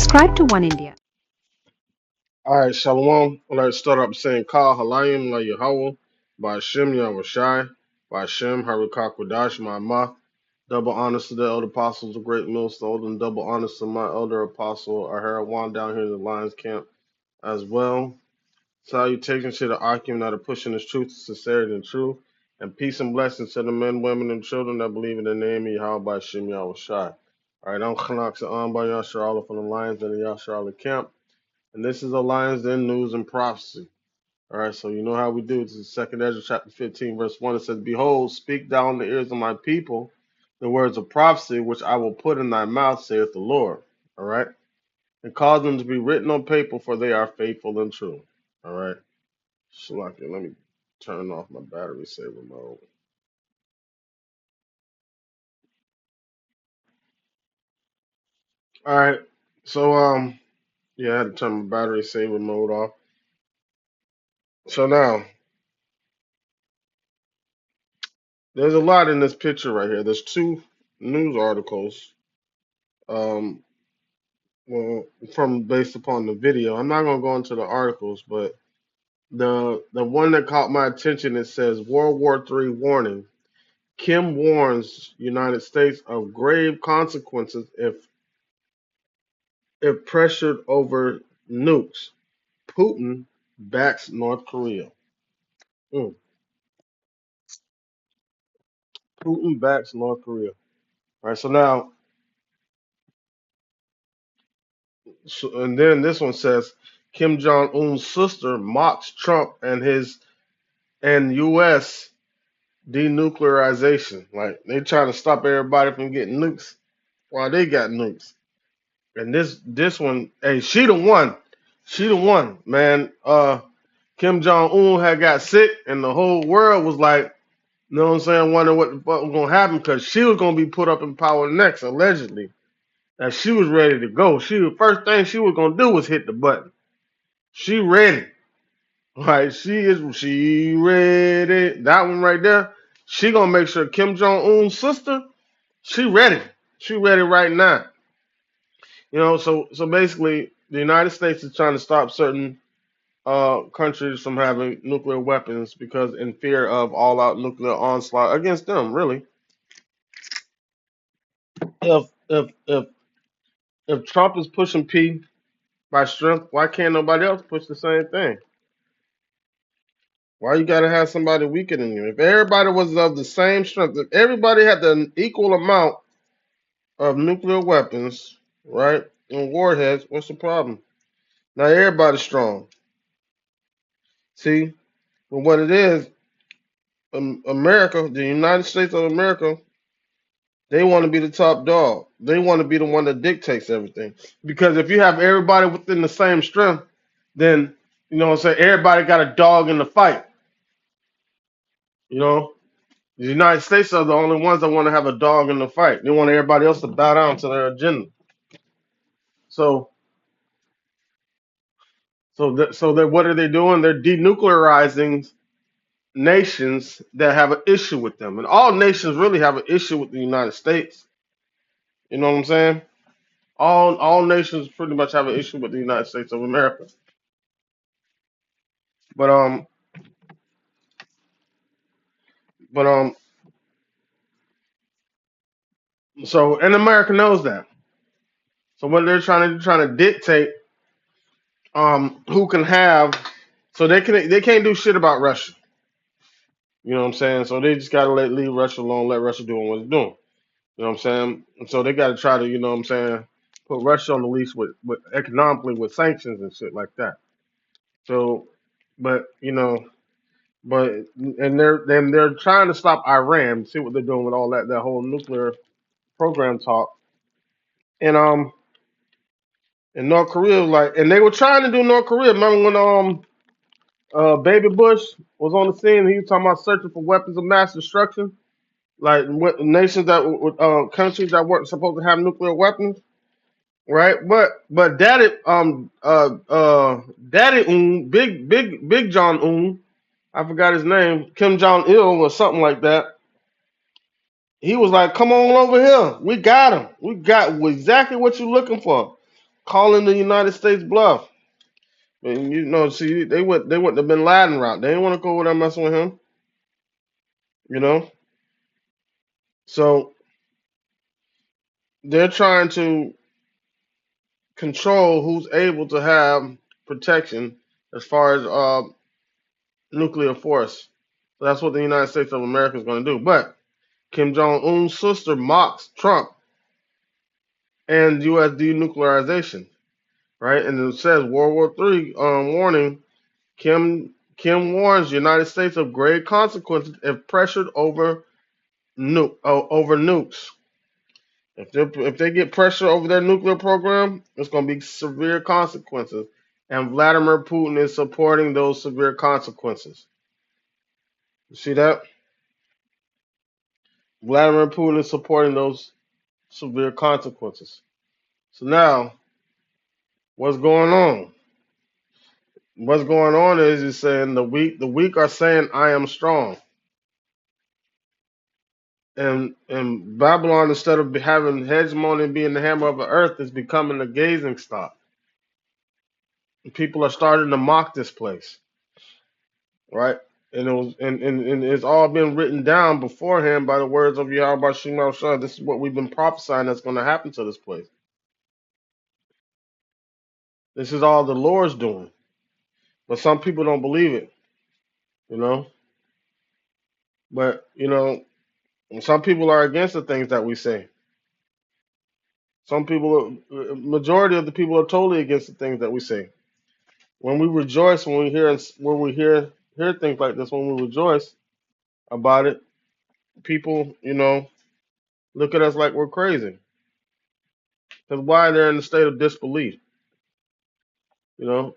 subscribe to One India. All right, Shalom. I'd like to start up saying Kal Halayim La Yahweh, by Hashem Yahushai, by Hashem Harukah Kodash Ma'amah. Double honors to the elder apostles of Great Millstone, and double honors to my elder apostle Aharawan down here in the Lions camp as well. Salutations to the Akim that are pushing this truth, sincerity, and truth. And peace and blessings to the men, women, and children that believe in the name of Yahweh by Hashem Yahushai. All right, I'm Khanak Sa'an by Yashar Allah from the Lions and the Yashar Allah camp. And this is Alliance in News and Prophecy. All right, so you know how we do. This is 2nd Ezra chapter 15, verse 1. It says, Behold, speak thou in the ears of my people the words of prophecy, which I will put in thy mouth, saith the Lord. All right, and cause them to be written on paper, for they are faithful and true. All right, Shalaki, let me turn off my battery saver mode. All right, so yeah, I had to turn my battery saver mode off. So now, there's a lot in this picture right here. There's two news articles. Um, well, from based upon the video. I'm not gonna go into the articles, but the one that caught my attention, it says World War III warning. Kim warns United States of grave consequences if pressured over nukes. Putin backs North Korea. Mm. Putin backs North Korea. All right, so now, and then this one says Kim Jong Un's sister mocks Trump and U.S. denuclearization. Like they trying to stop everybody from getting nukes while they got nukes. And this one, hey, she the one. She the one, man. Kim Jong Un had got sick and the whole world was like, you know what I'm saying, wondering what the fuck was gonna happen because she was gonna be put up in power next, allegedly. And she was ready to go. The first thing she was gonna do was hit the button. She ready. Like she ready. That one right there. She gonna make sure Kim Jong Un's sister, she ready. She ready right now. So basically, the United States is trying to stop certain countries from having nuclear weapons because in fear of all-out nuclear onslaught against them. Really, if Trump is pushing P by strength, why can't nobody else push the same thing? Why you gotta have somebody weaker than you? If everybody was of the same strength, if everybody had the equal amount of nuclear weapons, right, and warheads, what's the problem? Now everybody's strong. See, but what it is, America, the United States of America, they want to be the top dog. They want to be the one that dictates everything. Because if you have everybody within the same strength, then you know what I'm saying, everybody got a dog in the fight. You know, the United States are the only ones that want to have a dog in the fight. They want everybody else to bow down to their agenda. So, so that what are they doing? They're denuclearizing nations that have an issue with them, and all nations really have an issue with the United States. You know what I'm saying? All nations pretty much have an issue with the United States of America. But but so and America knows that. So what they're trying to dictate who can have, so they can't do shit about Russia. You know what I'm saying? So they just gotta leave Russia alone, let Russia do what it's doing. You know what I'm saying? And so they gotta try to, you know what I'm saying, put Russia on the leash with economically with sanctions and shit like that. So but but they're trying to stop Iran. See what they're doing with all that whole nuclear program talk. And North Korea like, and they were trying to do North Korea. Remember when Baby Bush was on the scene? He was talking about searching for weapons of mass destruction, like nations countries that weren't supposed to have nuclear weapons, right? But Daddy Big John Un, I forgot his name, Kim Jong Il or something like that. He was like, "Come on over here. We got him. We got exactly what you're looking for. calling the United States bluff. And see, they went the Bin Laden route. They didn't want to go over there messing with him. You know, so they're trying to control who's able to have protection as far as nuclear force. So that's what the United States of America is going to do. But Kim Jong Un's sister mocks Trump and U.S. denuclearization, right? And it says World War III warning. Kim warns the United States of grave consequences if pressured over nukes. If they get pressure over their nuclear program, it's going to be severe consequences. And Vladimir Putin is supporting those severe consequences. You see that? Vladimir Putin is supporting those severe consequences. So now, what's going on? What's going on is he's saying the weak are saying I am strong. And Babylon, instead of having hegemony and being the hammer of the earth, is becoming a gazing stock. People are starting to mock this place, right? And it's all been written down beforehand by the words of Yahweh Shema Shah. This is what we've been prophesying that's going to happen to this place. This is all the Lord's doing, but some people don't believe it, you know. But some people are against the things that we say. Some people, majority of the people, are totally against the things that we say. When we rejoice, when we hear things like this, when we rejoice about it, people, look at us like we're crazy. Because why? They're in a state of disbelief, you know.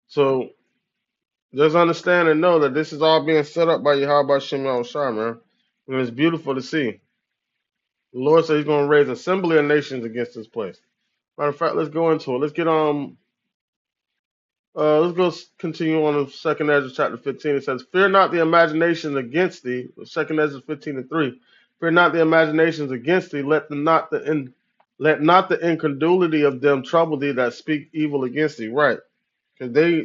So just understand and know that this is all being set up by Yahweh Shem Shai, man. And it's beautiful to see. The Lord said He's going to raise an assembly of nations against this place. Matter of fact, let's go into it. Let's go continue on in 2nd Ezra chapter 15. It says, "Fear not the imaginations against thee." 2nd Ezra 15:3. "Fear not the imaginations against thee. Let not the incredulity of them trouble thee that speak evil against thee." Right? Because they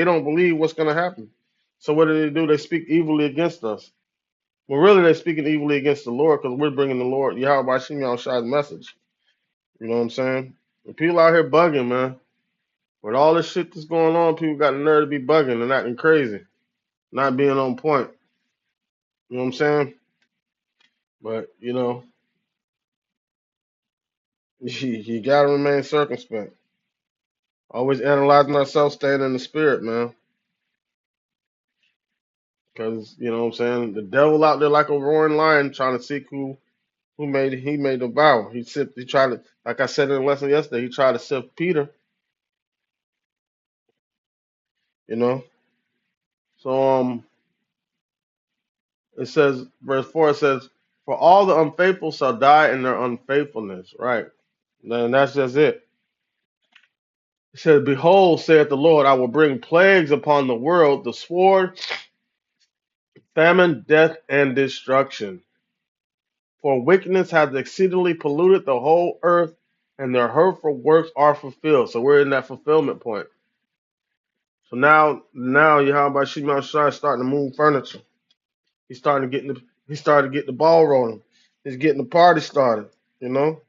don't believe what's going to happen. So what do? They speak evilly against us. Well, really, they're speaking evilly against the Lord because we're bringing the Lord Yahweh Shem Shai's message. You know what I'm saying? And people out here bugging, man. With all this shit that's going on, people got the nerve to be bugging and acting crazy, not being on point. You know what I'm saying? But you gotta remain circumspect. Always analyzing ourselves, staying in the spirit, man. Because you know what I'm saying, the devil out there like a roaring lion, trying to seek who he made devour. He tried to, like I said in the lesson yesterday, he tried to sift Peter. You know. So it says, verse 4, it says, "For all the unfaithful shall die in their unfaithfulness." Right. And that's just it. It says, "Behold, saith the Lord, I will bring plagues upon the world, the sword, famine, death, and destruction. For wickedness hath exceedingly polluted the whole earth, and their hurtful works are fulfilled." So we're in that fulfillment point. So now Yahweh Shema Shai is starting to move furniture. He started getting the ball rolling. He's getting the party started. You know.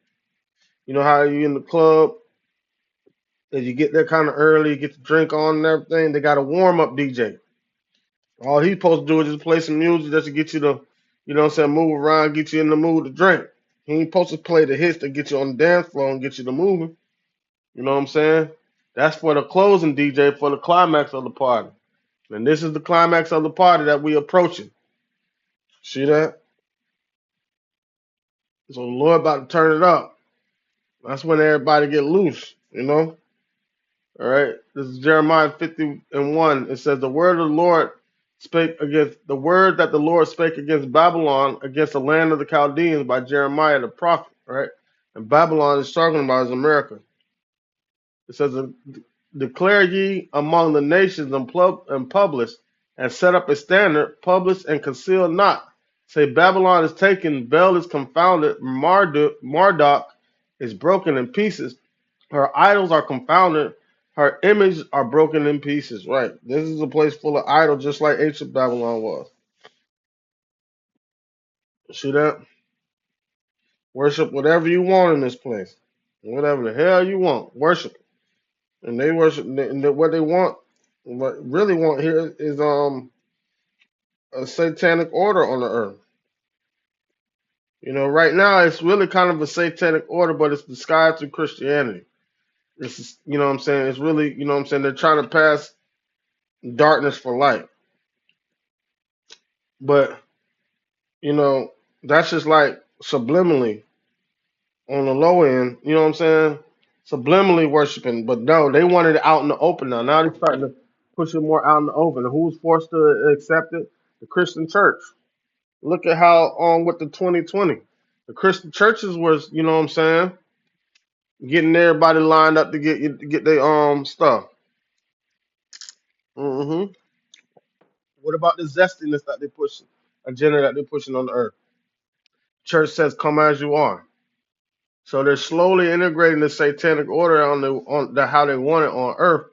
You know how you in the club, and you get there kind of early, get the drink on and everything. They got a warm up DJ. All he's supposed to do is just play some music just to get you to, what I'm saying, move around, get you in the mood to drink. He ain't supposed to play the hits to get you on the dance floor and get you to moving. You know what I'm saying? That's for the closing DJ, for the climax of the party. And this is the climax of the party that we approaching. See that? So the Lord about to turn it up. That's when everybody get loose, you know? All right. This is Jeremiah 50:1. It says, the word that the Lord spake against Babylon, against the land of the Chaldeans by Jeremiah the prophet, right? And Babylon is talking about is America. It says, "Declare ye among the nations and publish, and set up a standard, publish and conceal not. Say, Babylon is taken, Bel is confounded, Marduk is broken in pieces, Her idols are confounded. Her images are broken in pieces. Right. This is a place full of idols, just like ancient Babylon was. See that? Worship whatever you want in this place. Whatever the hell you want. Worship. And they worship and what they want, what really want here is a satanic order on the earth. You know, right now it's really kind of a satanic order, but it's disguised through Christianity. It's you know what I'm saying, it's really, you know what I'm saying, they're trying to pass darkness for light. But, you know, that's just like subliminally on the low end, you know what I'm saying? Subliminally worshiping. But no, they wanted it out in the open now. Now they're starting to push it more out in the open. And who's forced to accept it? The Christian church. Look at how with the 2020, the Christian churches was, you know what I'm saying, getting everybody lined up to get their stuff. hmm What about the zestiness that they pushing, agenda that they're pushing on the earth? Church says, "Come as you are." So they're slowly integrating the satanic order on how they want it on earth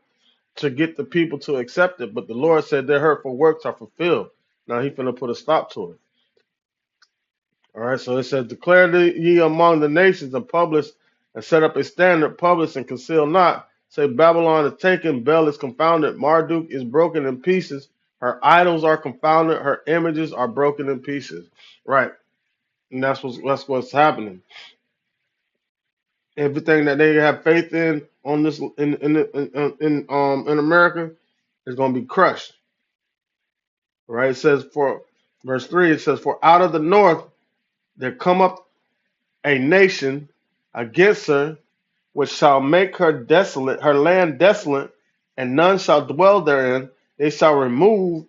to get the people to accept it. But the Lord said their hurtful works are fulfilled. Now He's finna put a stop to it. All right, so it says, "Declare ye among the nations and publish and set up a standard, publish and conceal not. Say, Babylon is taken, Bel is confounded, Marduk is broken in pieces. Her idols are confounded, her images are broken in pieces." Right, and that's what's happening. Everything that they have faith in on this in America is going to be crushed. Right, it says for verse 3, it says, "For out of the north there come up a nation against her, which shall make her desolate, her land desolate, and none shall dwell therein. They shall remove,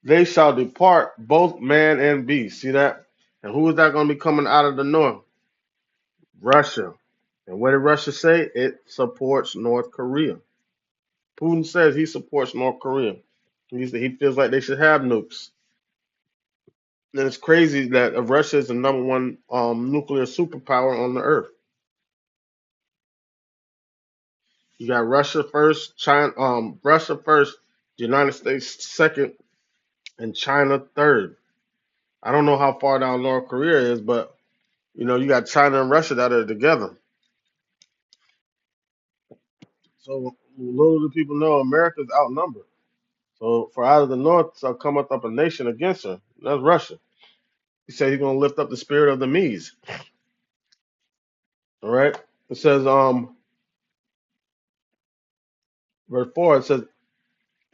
they shall depart, both man and beast." See that? And who is that going to be coming out of the north? Russia. And what did Russia say? It supports North Korea. Putin says he supports North Korea. He feels like they should have nukes. And it's crazy that Russia is the number one nuclear superpower on the earth. You got Russia first, Russia first, the United States second, and China third. I don't know how far down North Korea is, but you know, you got China and Russia that are together. So little do people know America's outnumbered. So for out of the north shall come up a nation against her. That's Russia. He said he's gonna lift up the spirit of the Medes. All right. It says verse 4, it says,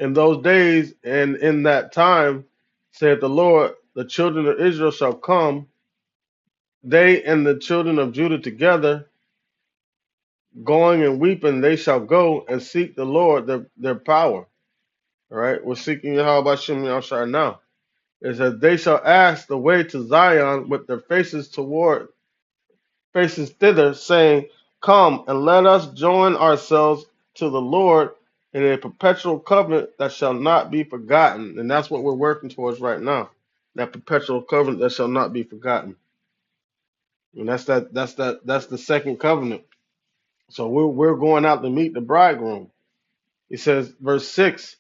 "In those days and in that time, saith the Lord, the children of Israel shall come, they and the children of Judah together, going and weeping, they shall go and seek the Lord, their power." All right, we're seeking Yahweh Shem Yahshua now. It says, "They shall ask the way to Zion with their faces thither, saying, Come and let us join ourselves to the Lord in a perpetual covenant that shall not be forgotten." And that's what we're working towards right now. That perpetual covenant that shall not be forgotten. And that's the second covenant. So we're going out to meet the bridegroom. He says, verse 6,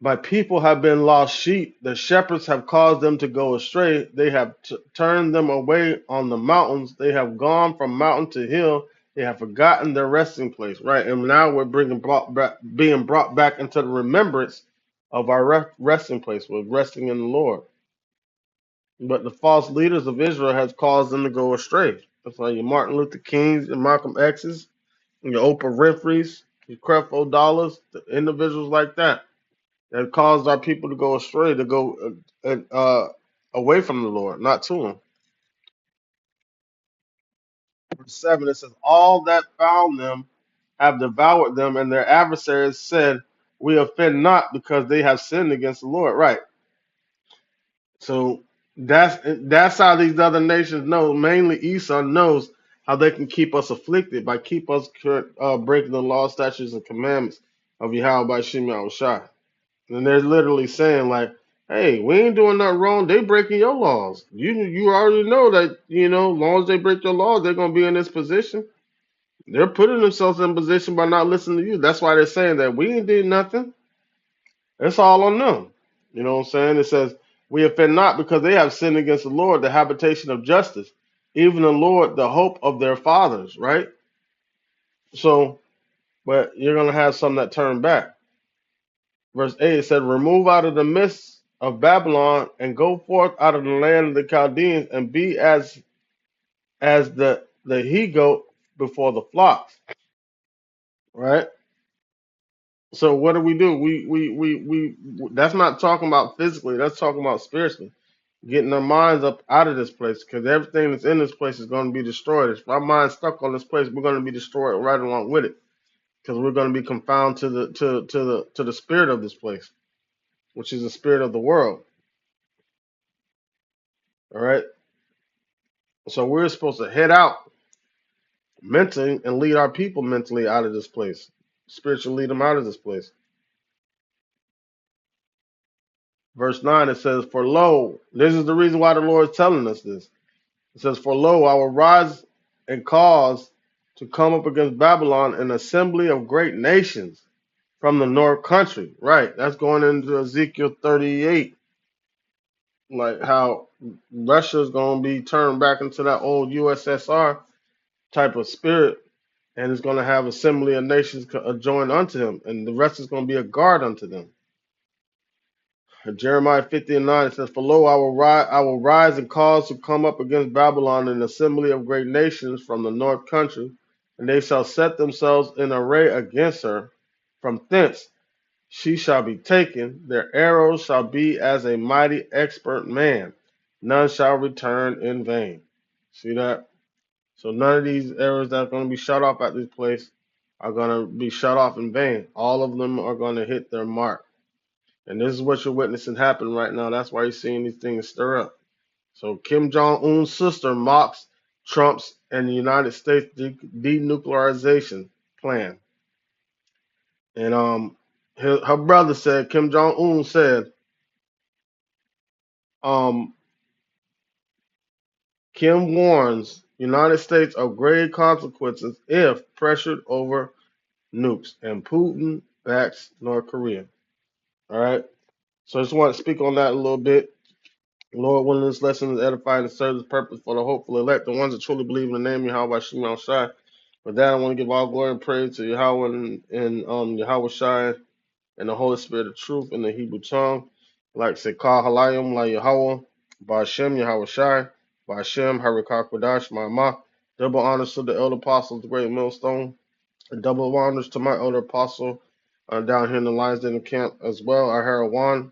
"My people have been lost sheep. The shepherds have caused them to go astray. They have turned them away on the mountains. They have gone from mountain to hill. They have forgotten their resting place." Right, and now we're being brought back into the remembrance of our resting place. We're resting in the Lord. But the false leaders of Israel has caused them to go astray. That's why your Martin Luther Kings and Malcolm X's, and your Oprah Winfrey's, your Creflo Dollars, the individuals like that that caused our people to go astray, to go away from the Lord, not to Him. Verse 7, it says, "All that found them have devoured them, and their adversaries said, We offend not, because they have sinned against the Lord." Right. So that's how these other nations know. Mainly Esau knows how they can keep us afflicted by keep us breaking the law, statutes, and commandments of Yahweh by Shem Yahushua. And they're literally saying like, "Hey, we ain't doing nothing wrong. They breaking your laws. You already know that. You know, as long as they break your laws, they're gonna be in this position." They're putting themselves in position by not listening to you. That's why they're saying that we ain't did nothing. It's all on them. You know what I'm saying? It says, we offend not because they have sinned against the Lord, the habitation of justice, even the Lord, the hope of their fathers, right? So, but you're going to have some that turn back. Verse 8 it said, remove out of the midst of Babylon and go forth out of the land of the Chaldeans and be as the he goat before the flocks, right? So what do? We that's not talking about physically, that's talking about spiritually. Getting our minds up out of this place because everything that's in this place is going to be destroyed. If our mind's stuck on this place, we're going to be destroyed right along with it because we're going to be confounded to the spirit of this place, which is the spirit of the world. All right. So we're supposed to head out mentally and lead our people mentally out of this place, spiritually lead them out of this place. Verse 9 it says, for lo, this is the reason why the Lord is telling us this. It says, for lo, I will rise and cause to come up against Babylon an assembly of great nations from the north country. Right. That's going into Ezekiel 38. Like how Russia is going to be turned back into that old USSR type of spirit, and it's going to have assembly of nations joined unto him, and the rest is going to be a guard unto them. Jeremiah 50 and 9 it says, for lo, I will rise and cause to come up against Babylon an assembly of great nations from the north country, and they shall set themselves in array against her. From thence she shall be taken. Their arrows shall be as a mighty expert man. None shall return in vain. See that? So none of these arrows that are going to be shot off at this place are going to be shot off in vain. All of them are going to hit their mark. And this is what you're witnessing happen right now. That's why you're seeing these things stir up. So Kim Jong-un's sister mocks Trump's and the United States denuclearization plan. And her brother said, Kim Jong-un said, um, Kim warns United States of grave consequences if pressured over nukes, and Putin backs North Korea. All right. So I just want to speak on that a little bit. Lord, willing, this lesson is edifying and serves the purpose for the hopeful elect, the ones that truly believe in the name of Yahweh Shema Shai. With that, I want to give all glory and praise to Yahweh and Yahweh Shai and the Holy Spirit of truth in the Hebrew tongue. Like say, Kah Halayim La Yahweh, Ba'Shem Yahweh Shai, Ba'Shem Harikah Kodash Ma'amah. Double honors to the elder apostles, the great millstone. And double honors to my elder apostle down here in the Lions Den camp as well, our Herod One.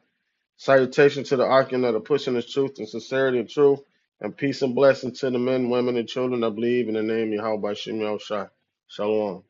Salutation to the Arkin that are pushing the truth and sincerity and truth, and peace and blessing to the men, women, and children that believe in the name of Yahweh by Shem Shai. Shalom.